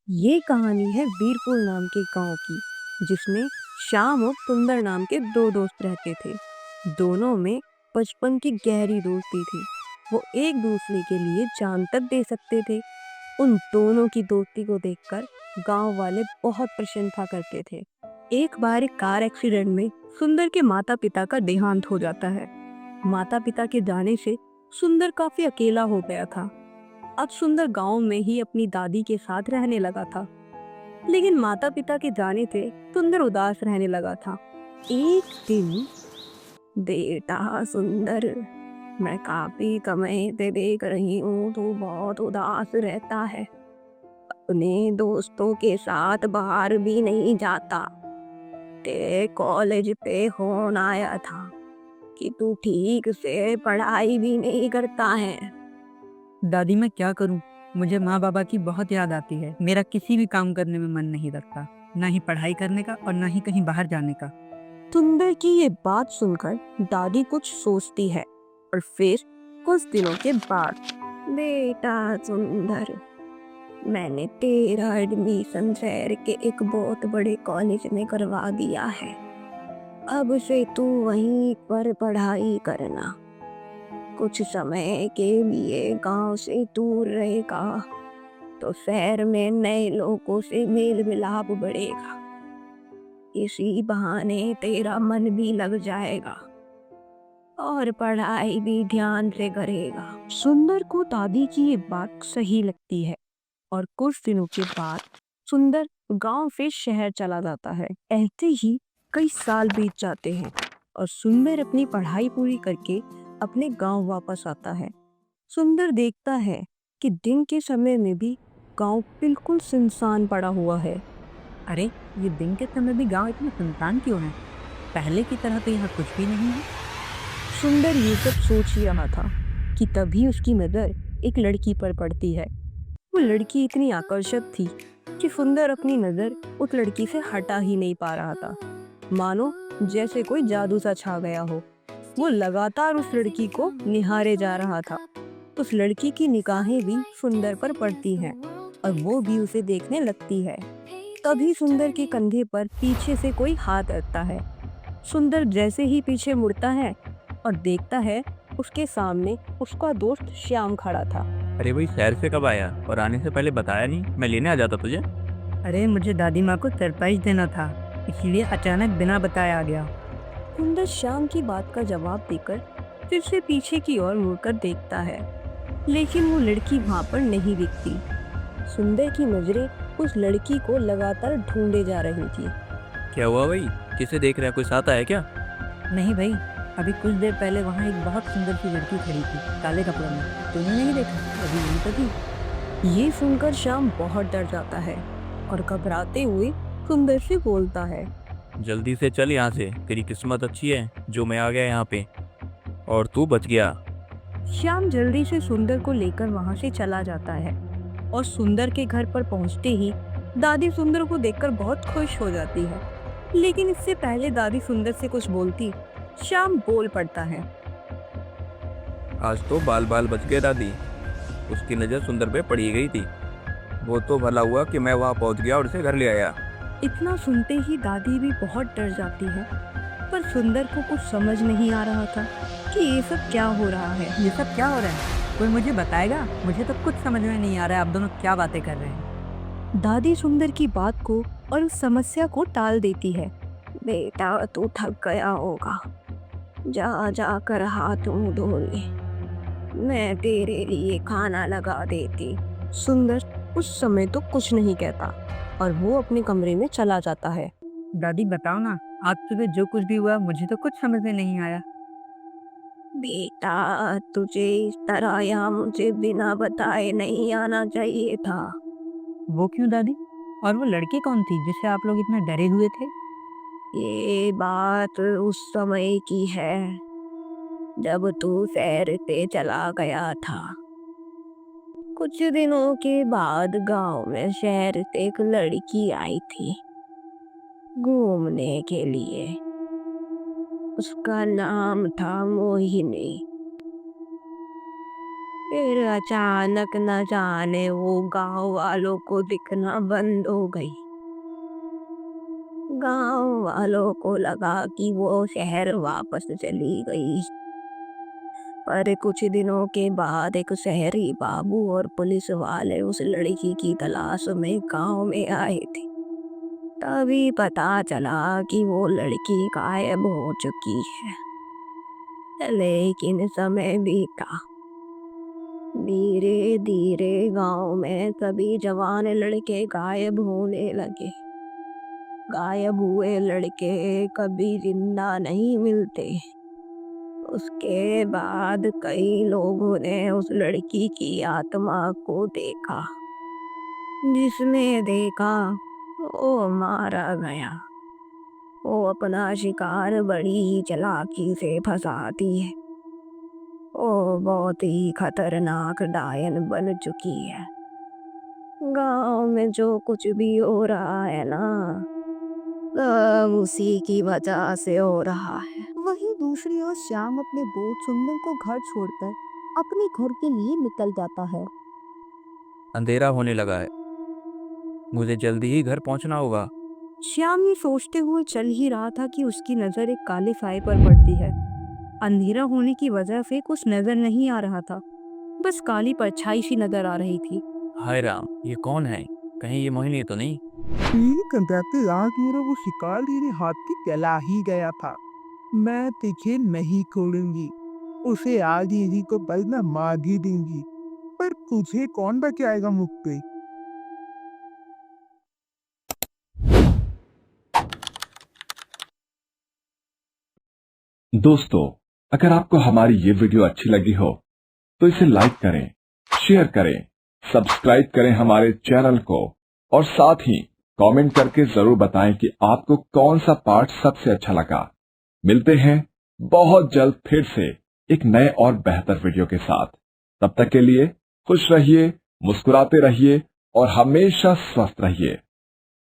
ये कहानी है वीरपुर नाम के गांव की, जिसमें श्याम और सुंदर नाम के दो दोस्त रहते थे। दोनों में बचपन की गहरी दोस्ती थी। वो एक दूसरे के लिए जान तक दे सकते थे। उन दोनों की दोस्ती को देखकर गांव वाले बहुत प्रशंसा करते थे। एक बार एक कार एक्सीडेंट में सुंदर के माता पिता का देहांत हो जाता है। माता पिता के जाने से सुंदर काफी अकेला हो गया था। अब सुंदर गांव में ही अपनी दादी के साथ रहने लगा था। लेकिन माता पिता के जाने से सुंदर उदास रहने लगा था। एक दिन, बेटा सुंदर, मैं काफी समय से देख रही हूँ तू बहुत उदास रहता है। अपने दोस्तों के साथ बाहर भी नहीं जाता। तेरे कॉलेज पे फोन आया था कि तू ठीक से पढ़ाई भी नहीं करता है। दादी मैं क्या करूं? मुझे माँ बाबा की बहुत याद आती है। मेरा किसी भी काम करने में मन नहीं लगता, ना ही पढ़ाई करने का और ना ही कहीं बाहर जाने का। सुंदर की ये बात सुनकर दादी कुछ सोचती है और फिर कुछ दिनों के बाद, बेटा सुंदर, मैंने तेरा एडमिशन शहर के एक बहुत बड़े कॉलेज में करवा दिया है। अब से तू वहीं पर पढ़ाई करना। कुछ समय के लिए गांव से दूर रहेगा तो शहर में नए लोगों से मेल मिलाप बढ़ेगा। इसी बहाने तेरा मन भी लग जाएगा और पढ़ाई भी ध्यान से करेगा। सुंदर को दादी की ये बात सही लगती है और कुछ दिनों के बाद सुंदर गांव से शहर चला जाता है। ऐसे ही कई साल बीत जाते हैं और सुंदर अपनी पढ़ाई पूरी करके अपने गांव वापस आता है। सुंदर देखता है कि दिन के समय में भी गांव बिल्कुल सुनसान पड़ा हुआ है। अरे, ये दिन के समय भी गांव इतना सुनसान क्यों है? पहले की तरह तो यहाँ कुछ भी नहीं है। सुंदर ये सब सोच ही रहा था कि तभी उसकी नजर एक लड़की पर पड़ती है। वो लड़की इतनी आकर्षक थी कि सुंदर अपनी नजर उस लड़की से हटा ही नहीं पा रहा था। मानो जैसे कोई जादू सा छा गया हो। वो लगातार उस लड़की को निहारे जा रहा था। उस लड़की की निगाहें भी सुंदर पर पड़ती हैं और वो भी उसे देखने लगती है। तभी सुंदर के कंधे पर पीछे से कोई हाथ अड़ता है। सुंदर जैसे ही पीछे मुड़ता है और देखता है, उसके सामने उसका दोस्त श्याम खड़ा था। अरे भाई, शहर से कब आया और आने से पहले बताया नहीं? मैं लेने आ जाता तुझे। अरे, मुझे दादी माँ को सरप्राइज देना था, इसलिए अचानक बिना बताए आ गया। सुंदर श्याम की बात का जवाब देकर फिर से पीछे की ओर मुड़कर देखता है, लेकिन वो लड़की वहां पर नहीं दिखती। सुंदर की नजरें उस लड़की को लगातार ढूंढे जा रही थी। क्या हुआ भाई? किसे देख रहा है? कोई साथ आया क्या? नहीं भाई, अभी कुछ देर पहले वहाँ एक बहुत सुंदर सी लड़की खड़ी थी, काले कपड़ों में। तूने नहीं देखा? अभी यहीं पर थी। ये सुनकर श्याम बहुत डर जाता है और घबराते हुए सुंदर से बोलता है, जल्दी से चल यहाँ से। तेरी किस्मत अच्छी है जो मैं आ गया यहाँ पे और तू बच गया। श्याम जल्दी से सुंदर को लेकर वहां से चला जाता है और सुंदर के घर पर पहुंचते ही दादी सुंदर को देखकर बहुत खुश हो जाती है। लेकिन इससे पहले दादी सुंदर से कुछ बोलती, श्याम बोल पड़ता है, आज तो बाल बाल बच गए दादी। उसकी नज़र सुंदर पे पड़ी गई थी। वो तो भला हुआ कि मैं वहाँ पहुँच गया और उसे घर ले आया। इतना सुनते ही दादी भी बहुत डर जाती है। पर सुंदर को कुछ समझ नहीं आ रहा था कि ये सब क्या हो रहा है। ये सब क्या हो रहा है? कोई मुझे बताएगा? मुझे तो कुछ समझ में नहीं आ रहा है, आप दोनों क्या बातें कर रहे हैं। दादी सुंदर की बात को और उस समस्या को टाल देती है। बेटा तू थक गया होगा, जा जाकर हाथ मुंह धो ले, मैं तेरे लिए खाना लगा देती। सुंदर उस समय तो कुछ नहीं कहता और वो अपने कमरे में चला जाता है। दादी बताओ ना, आज सुबह जो कुछ भी हुआ मुझे तो कुछ समझ में नहीं आया। बेटा तुझे इस तरह यहाँ मुझे बिना बताए नहीं आना चाहिए था। वो क्यों दादी? और वो लड़की कौन थी जिससे आप लोग इतना डरे हुए थे? ये बात उस समय की है जब तू शहर पे चला गया था। कुछ दिनों के बाद गांव में शहर से एक लड़की आई थी घूमने के लिए। उसका नाम था मोहिनी। फिर अचानक न जाने वो गांव वालों को दिखना बंद हो गई। गांव वालों को लगा कि वो शहर वापस चली गई। पर कुछ दिनों के बाद एक शहरी बाबू और पुलिस वाले उस लड़की की तलाश में गांव में आए थे। तभी पता चला कि वो लड़की गायब हो चुकी है। लेकिन समय बीता। धीरे धीरे गांव में सभी जवान लड़के गायब होने लगे। गायब हुए लड़के कभी जिंदा नहीं मिलते। उसके बाद कई लोगों ने उस लड़की की आत्मा को देखा। जिसने देखा वो मारा गया। वो अपना शिकार बड़ी ही चालाकी से फंसाती है। वो बहुत ही खतरनाक डायन बन चुकी है। गांव में जो कुछ भी हो रहा है ना, सब उसी की वजह से हो रहा है। वहीं दूसरी ओर श्याम अपने बोट सुंदर को घर छोड़कर अपने घर के लिए निकल जाता है। अंधेरा होने लगा है, मुझे जल्दी ही घर पहुंचना होगा। श्याम ये सोचते हुए चल ही रहा था कि उसकी नजर एक काले साए पर पड़ती है। अंधेरा होने की वजह से कुछ नजर नहीं आ रहा था, बस काली परछाई सी नजर आ रही थी। हाय राम, ये कौन है? कहीं ये मोहिनी तो नहीं? कहते आज मेरा वो शिकार तेरे हाथ की चला ही गया था। मैं तुझे नहीं छोड़ूंगी। उसे आज यही को बल में मार ही दूंगी। पर तुझे कौन बचाएगा मुझ पे? दोस्तों, अगर आपको हमारी ये वीडियो अच्छी लगी हो तो इसे लाइक करें, शेयर करें, सब्सक्राइब करें हमारे चैनल को और साथ ही कमेंट करके जरूर बताएं कि आपको कौन सा पार्ट सबसे अच्छा लगा। मिलते हैं बहुत जल्द फिर से एक नए और बेहतर वीडियो के साथ। तब तक के लिए खुश रहिए, मुस्कुराते रहिए और हमेशा स्वस्थ रहिए।